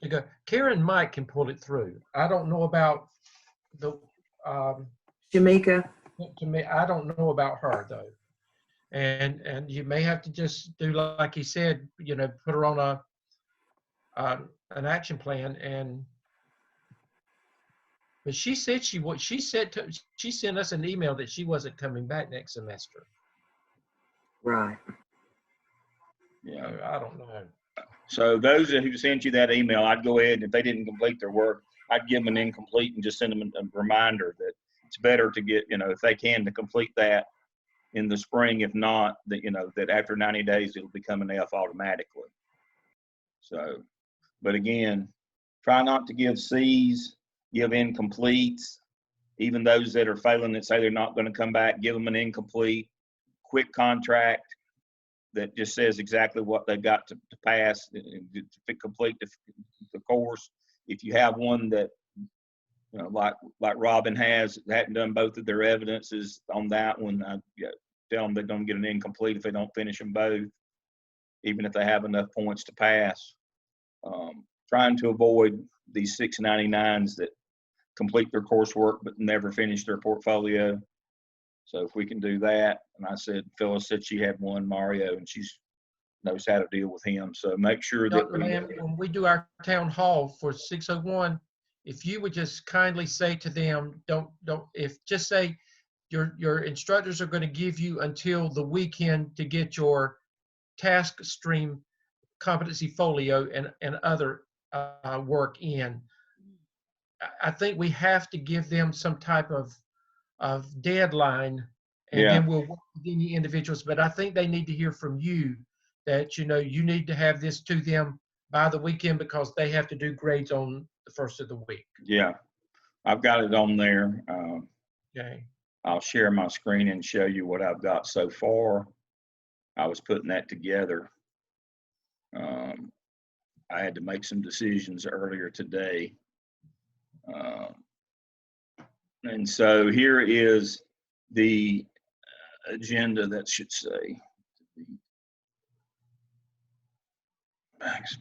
to go. Karen and Mike can pull it through. I don't know about the, Jamaica. to me, I don't know about her though. And you may have to just do like he said, you know, put her on an action plan. And but she said she sent us an email that she wasn't coming back next semester. Right. Yeah. So I don't know. So those who sent you that email, I'd go ahead, and if they didn't complete their work, I'd give them an incomplete and just send them a reminder that it's better to get, you know, if they can, to complete that in the spring. If not, that, you know, that after 90 days, it'll become an F automatically. So, but again, try not to give Cs, give incompletes, even those that are failing that say they're not going to come back, give them an incomplete, quick contract that just says exactly what they've got to pass to complete the course. If you have one that, you know, like Robin has, hadn't done both of their evidences on that one, I tell them they're going to get an incomplete if they don't finish them both, even if they have enough points to pass. Trying to avoid these 699s that complete their coursework but never finish their portfolio. So if we can do that, and I said, Phyllis said she had one, Mario, and she knows how to deal with him. So make sure that Dr. Lamb, when we do our town hall for 601, if you would just kindly say to them, just say your instructors are going to give you until the weekend to get your task stream competency folio and other work in. I think we have to give them some type of deadline, and then we'll work with any individuals. But I think they need to hear from you that, you know, you need to have this to them by the weekend because they have to do grades on the first of the week. Yeah, I've got it on there. Okay. I'll share my screen and show you what I've got so far. I was putting that together. I had to make some decisions earlier today. And so here is the agenda that should say backslash.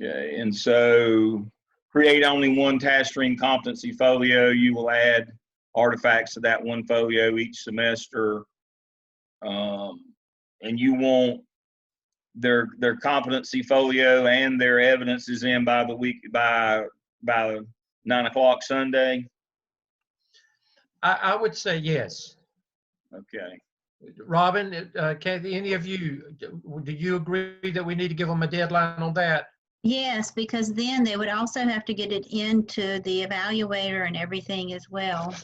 Okay, and so create only one task stream competency folio. You will add artifacts to that one folio each semester. And you want their competency folio and their evidence is in by the week, by 9 o'clock Sunday. I would say yes. Okay. Robin, Kathy, any of you, do you agree that we need to give them a deadline on that? Yes, because then they would also have to get it into the evaluator and everything as well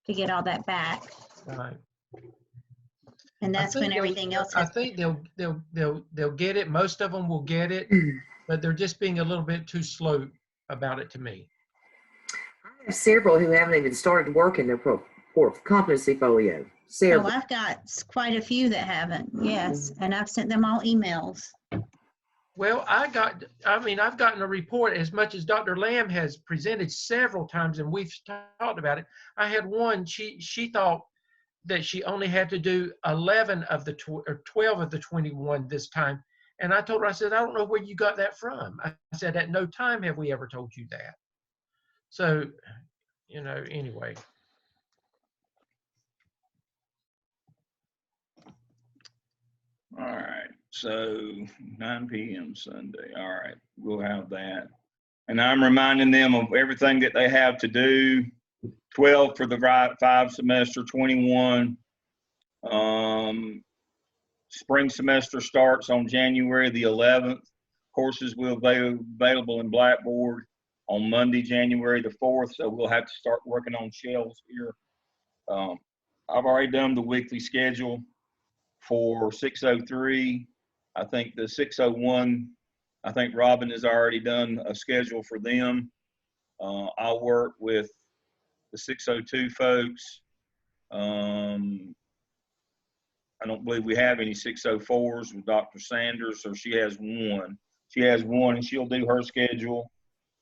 to get all that back. Right. And that's when everything else I has. think they'll get it. Most of them will get it, but they're just being a little bit too slow about it to me. I have several who haven't even started working their competency folio. Oh, Several. I've got quite a few that haven't, yes, and I've sent them all emails. Well, I've gotten a report as much as Dr. Lamb has presented several times, and we've talked about it. I had one, she thought that she only had to do 11 of the 12 of the 21 this time. And I told her, I said, I don't know where you got that from. I said, at no time have we ever told you that. So, you know, anyway. All right. So 9 p.m. Sunday. All right. We'll have that. And I'm reminding them of everything that they have to do. 12 for the 5 semester, 21. Spring semester starts on January the 11th. Courses will be available in Blackboard on Monday, January the 4th. So we'll have to start working on shells here. I've already done the weekly schedule for 603. I think the 601, I think Robin has already done a schedule for them. I'll work with the 602 folks. I don't believe we have any 604s with Dr. Sanders, so she has one. She has one and she'll do her schedule.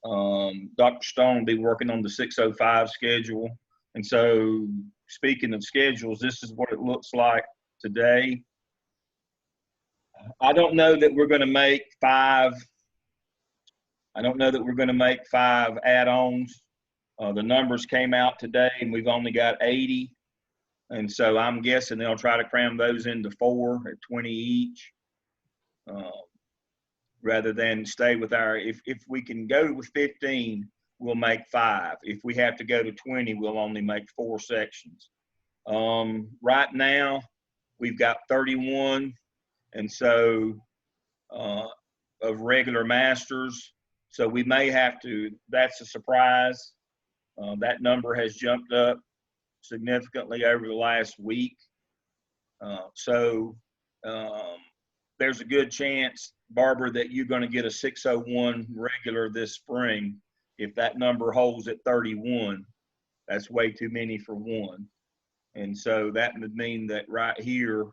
Dr. Stone will be working on the 605 schedule. And so speaking of schedules, this is what it looks like today. I don't know that we're going to make 5. I don't know that we're going to make 5 add-ons. The numbers came out today, and we've only got 80. And so I'm guessing they'll try to cram those into 4 at 20 each, rather than stay with our, if we can go with 15, we'll make 5. If we have to go to 20, we'll only make 4 sections. Right now, we've got 31, and so of regular masters. So we may have to, that's a surprise. That number has jumped up significantly over the last week. So there's a good chance, Barbara, that you're going to get a 601 regular this spring. If that number holds at 31, that's way too many for one. And so that would mean that right here,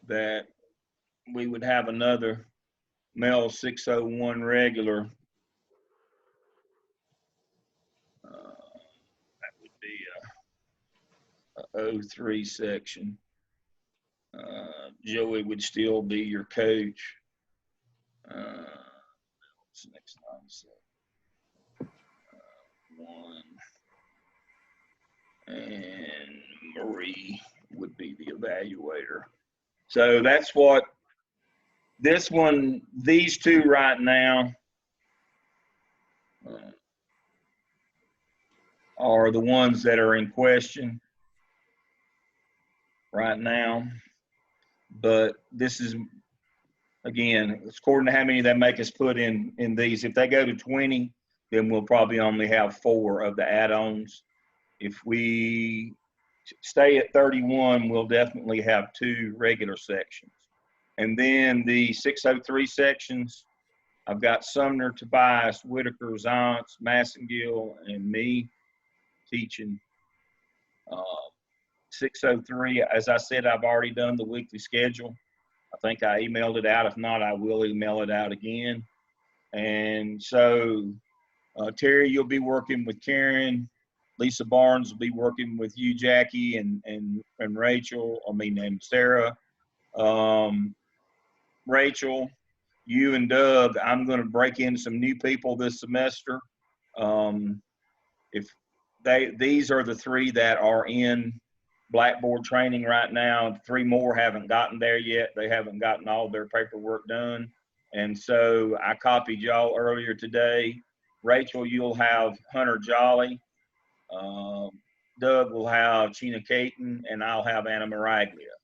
that we would have another MELS 601 regular. That would be a 03 section. Joey would still be your coach. What's the next line? 1. And Marie would be the evaluator. So that's what this one, these two right now are the ones that are in question right now. But this is, again, it's according to how many they make us put in these. If they go to 20, then we'll probably only have 4 of the add-ons. If we stay at 31, we'll definitely have 2 regular sections. And then the 603 sections, I've got Sumner, Tobias, Whitaker, Zantz, Massengill, and me teaching. 603, as I said, I've already done the weekly schedule. I think I emailed it out. If not, I will email it out again. And so, Terry, you'll be working with Karen. Lisa Barnes will be working with you, Jackie, and Rachel, and Sarah. Rachel, you and Doug, I'm going to break in some new people this semester. If these are the 3 that are in Blackboard training right now. 3 more haven't gotten there yet. They haven't gotten all their paperwork done. And so I copied y'all earlier today. Rachel, you'll have Hunter Jolly. Doug will have Chena Caton, and I'll have Anna Maraglia.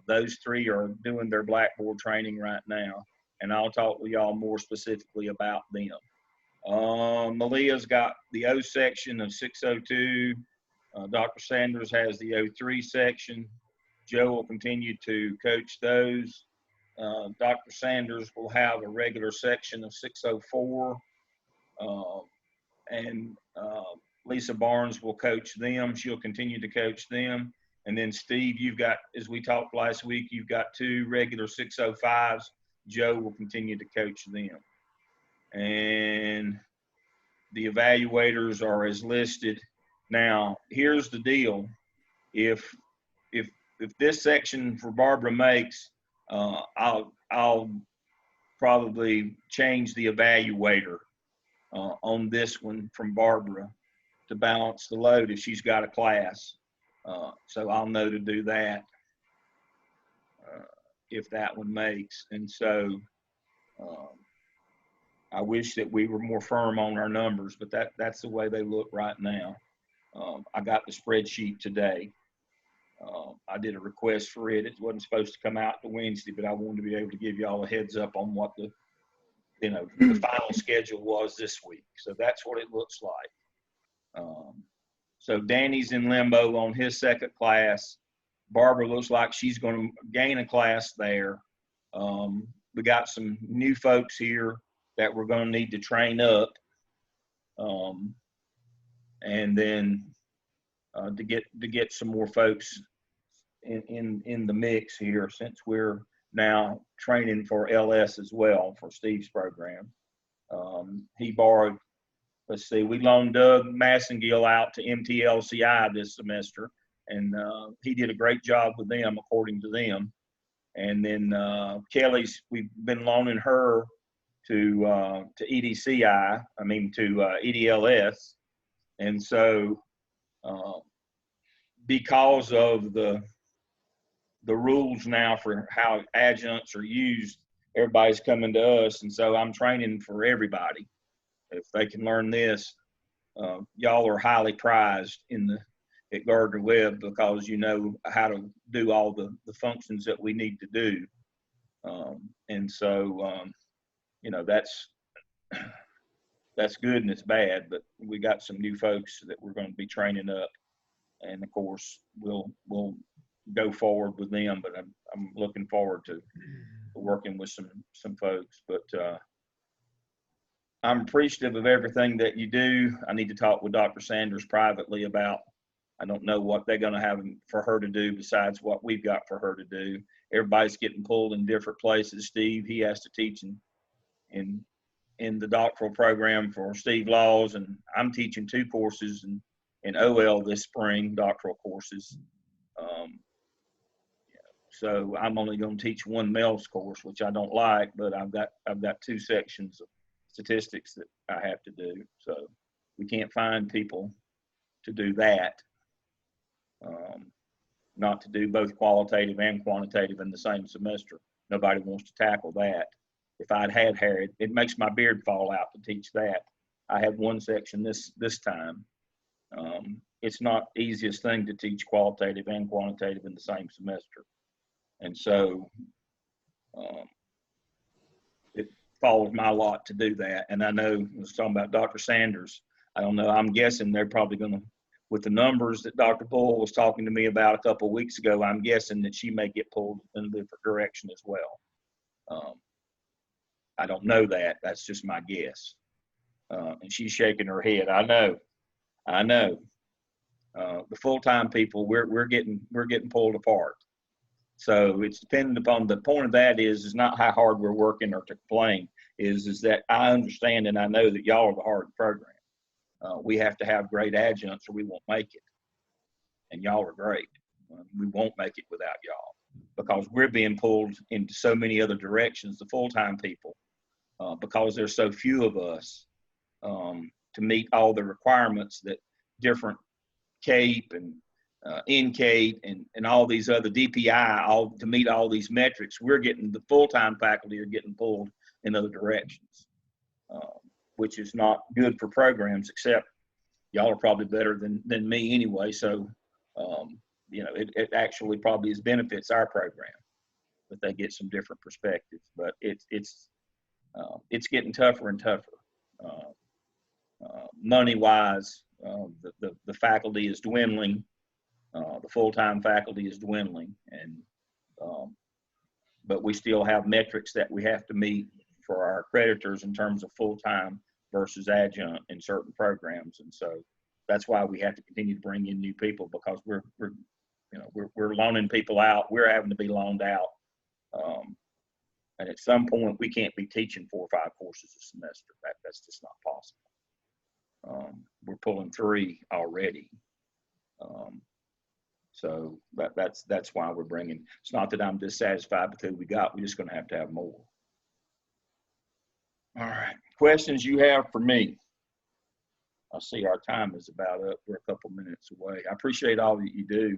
Those 3 are doing their Blackboard training right now, and I'll talk with y'all more specifically about them. Malia's got the O section of 602. Dr. Sanders has the 03 section. Joe will continue to coach those. Dr. Sanders will have a regular section of 604. And Lisa Barnes will coach them. She'll continue to coach them. And then Steve, you've got, as we talked last week, you've got 2 regular 605s. Joe will continue to coach them. And the evaluators are as listed. Now, here's the deal. If this section for Barbara makes, I'll probably change the evaluator on this one from Barbara to balance the load if she's got a class. So I'll know to do that if that one makes. And so I wish that we were more firm on our numbers, but that's the way they look right now. I got the spreadsheet today. I did a request for it. It wasn't supposed to come out to Wednesday, but I wanted to be able to give y'all a heads up on what the final schedule was this week. So that's what it looks like. So Danny's in limbo on his second class. Barbara looks like she's going to gain a class there. We got some new folks here that we're going to need to train up. And then to get some more folks in the mix here, since we're now training for LS as well for Steve's program. He borrowed, let's see, we loaned Doug Massengill out to MTLCI this semester. and he did a great job with them, according to them. And then Kelly's, we've been loaning her to EDCI, to EDLS. And so because of the rules now for how adjuncts are used, everybody's coming to us. And so I'm training for everybody. If they can learn this, y'all are highly prized at Gardner Webb, because you know how to do all the functions that we need to do. And so, that's good and it's bad, but we got some new folks that we're going to be training up. And of course, we'll go forward with them, but I'm looking forward to working with some folks. But I'm appreciative of everything that you do. I need to talk with Dr. Sanders privately about, I don't know what they're going to have for her to do besides what we've got for her to do. Everybody's getting pulled in different places. Steve, he has to teach in the doctoral program for Steve Laws, and I'm teaching 2 courses in OL this spring, doctoral courses. So I'm only going to teach 1 MELS course, which I don't like, but I've got 2 sections of statistics that I have to do. So we can't find people to do that. Not to do both qualitative and quantitative in the same semester. Nobody wants to tackle that. If I'd had Harry, it makes my beard fall out to teach that. I have 1 section this time. It's not the easiest thing to teach qualitative and quantitative in the same semester. And so it falls my lot to do that. And I know, I was talking about Dr. Sanders. I don't know, I'm guessing they're probably going to, with the numbers that Dr. Bull was talking to me about a couple of weeks ago, I'm guessing that she may get pulled in a different direction as well. I don't know that. That's just my guess. And she's shaking her head. I know. The full-time people, we're getting pulled apart. So it's dependent upon, the point of that is not how hard we're working or to complain, is that I understand and I know that y'all are the hard program. We have to have great adjuncts or we won't make it. And y'all are great. We won't make it without y'all, because we're being pulled into so many other directions, the full-time people, because there's so few of us to meet all the requirements that different CAPE and NCAPE and all these other DPI, to meet all these metrics. The full-time faculty are getting pulled in other directions, which is not good for programs, except y'all are probably better than me anyway. So, it actually probably benefits our program, but they get some different perspectives. But it's getting tougher and tougher. Money-wise, the faculty is dwindling. The full-time faculty is dwindling, but we still have metrics that we have to meet for our accreditors in terms of full-time versus adjunct in certain programs. And so that's why we have to continue to bring in new people, because we're loaning people out. We're having to be loaned out. And at some point we can't be teaching 4 or 5 courses a semester. That's just not possible. We're pulling 3 already. So that's why we're bringing, it's not that I'm dissatisfied with who we got. We're just going to have more. All right. Questions you have for me? I see our time is about up. We're a couple minutes away. I appreciate all that you do.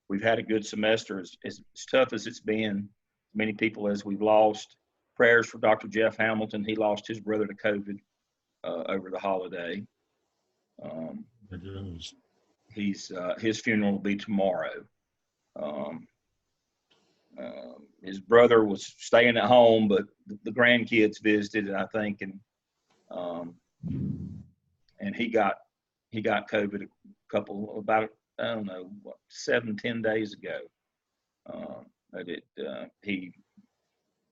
We've had a good semester. As tough as it's been, many people as we've lost. Prayers for Dr. Jeff Hamilton. He lost his brother to COVID over the holiday. His funeral will be tomorrow. His brother was staying at home, but the grandkids visited, I think, and he got COVID about 7-10 days ago. But he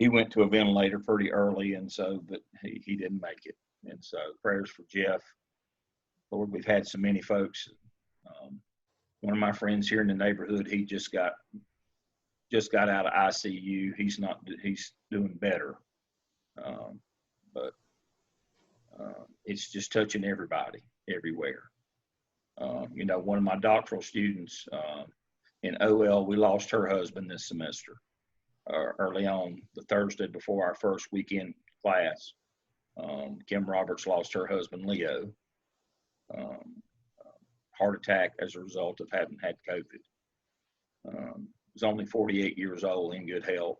went to a ventilator pretty early, and so, but he didn't make it. And so prayers for Jeff. Lord, we've had so many folks. One of my friends here in the neighborhood, he just got out of ICU. He's doing better. But it's just touching everybody everywhere. You know, one of my doctoral students in OL, we lost her husband this semester early on, the Thursday before our first weekend class. Kim Roberts lost her husband, Leo. Heart attack as a result of having had COVID. Was only 48 years old, in good health.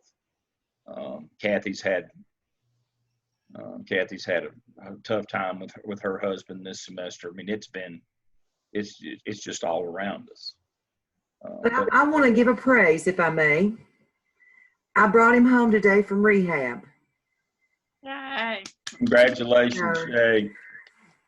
Kathy's had a tough time with her husband this semester. I mean, it's just all around us. But I want to give a praise, if I may. I brought him home today from rehab. Yay. Congratulations, Shay.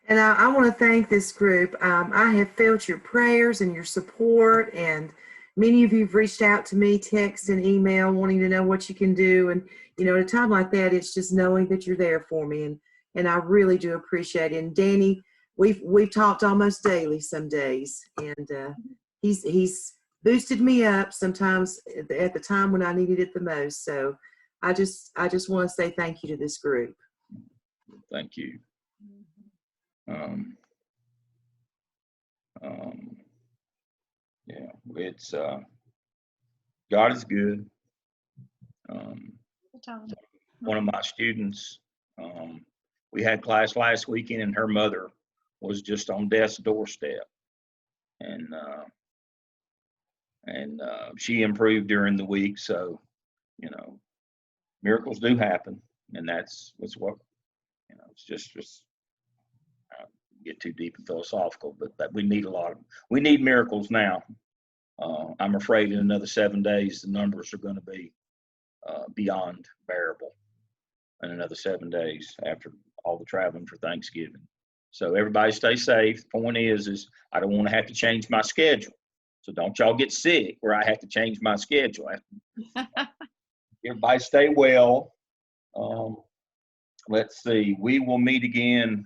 And I want to thank this group. I have felt your prayers and your support, and many of you have reached out to me, text and email, wanting to know what you can do. And, you know, at a time like that, it's just knowing that you're there for me. And I really do appreciate it. And Danny, we've talked almost daily some days, and he's boosted me up sometimes at the time when I needed it the most. So I just want to say thank you to this group. Thank you. Yeah, it's God is good. One of my students, we had class last weekend, and her mother was just on death's doorstep, and she improved during the week. So, you know, miracles do happen, and that's what, you know, it's just get too deep and philosophical, but that we need miracles now. I'm afraid in another 7 days, the numbers are going to be beyond bearable in another 7 days after all the traveling for Thanksgiving. So everybody stay safe. The point is I don't want to have to change my schedule. So don't y'all get sick where I have to change my schedule. Everybody stay well. Let's see. We will meet again.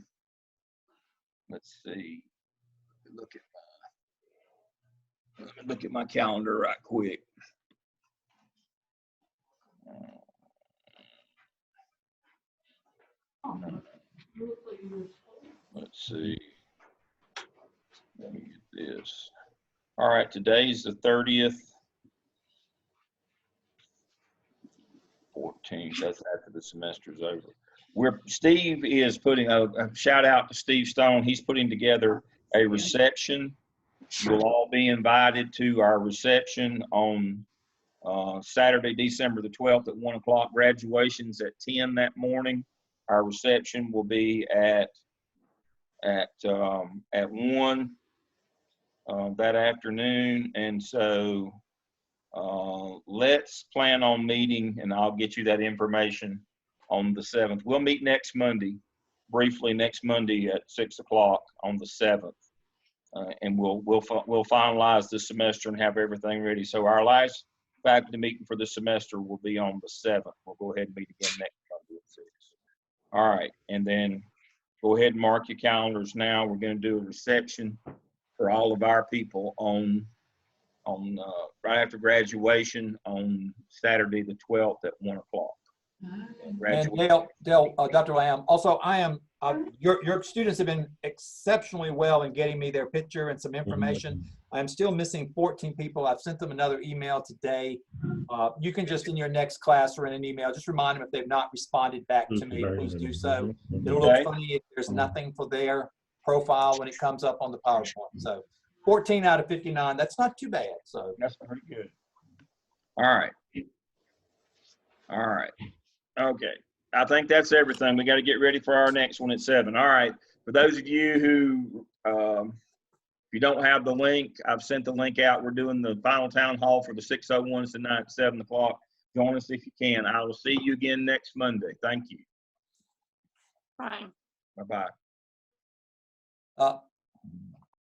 Let's see. Let me look at my calendar right quick. Let's see. Let me get this. All right, today's the 30th. 14th. That's after the semester's over. Steve is putting a shout out to Steve Stone. He's putting together a reception. You'll all be invited to our reception on Saturday, December the 12th at 1 o'clock. Graduation's at 10 that morning. Our reception will be at 1 that afternoon. And so let's plan on meeting, and I'll get you that information on the 7th. We'll meet next Monday, briefly next Monday at 6 o'clock on the 7th. And we'll finalize this semester and have everything ready. So our last faculty meeting for the semester will be on the 7th. We'll go ahead and meet again next Monday at 6. All right, and then go ahead and mark your calendars now. We're going to do a reception for all of our people on right after graduation on Saturday the 12th at 1 o'clock. And Dale, Dr. Lamb, also your students have been exceptionally well in getting me their picture and some information. I'm still missing 14 people. I've sent them another email today. You can just in your next class or in an email, just remind them if they've not responded back to me, please do so. It'll look funny if there's nothing for their profile when it comes up on the PowerPoint. So 14 out of 59, that's not too bad. So that's pretty good. All right. Okay. I think that's everything. We got to get ready for our next one at 7. All right. For those of you who, if you don't have the link, I've sent the link out. We're doing the final town hall for the 601s tonight at 7 o'clock. Join us if you can. I will see you again next Monday. Thank you. Bye. Bye-bye.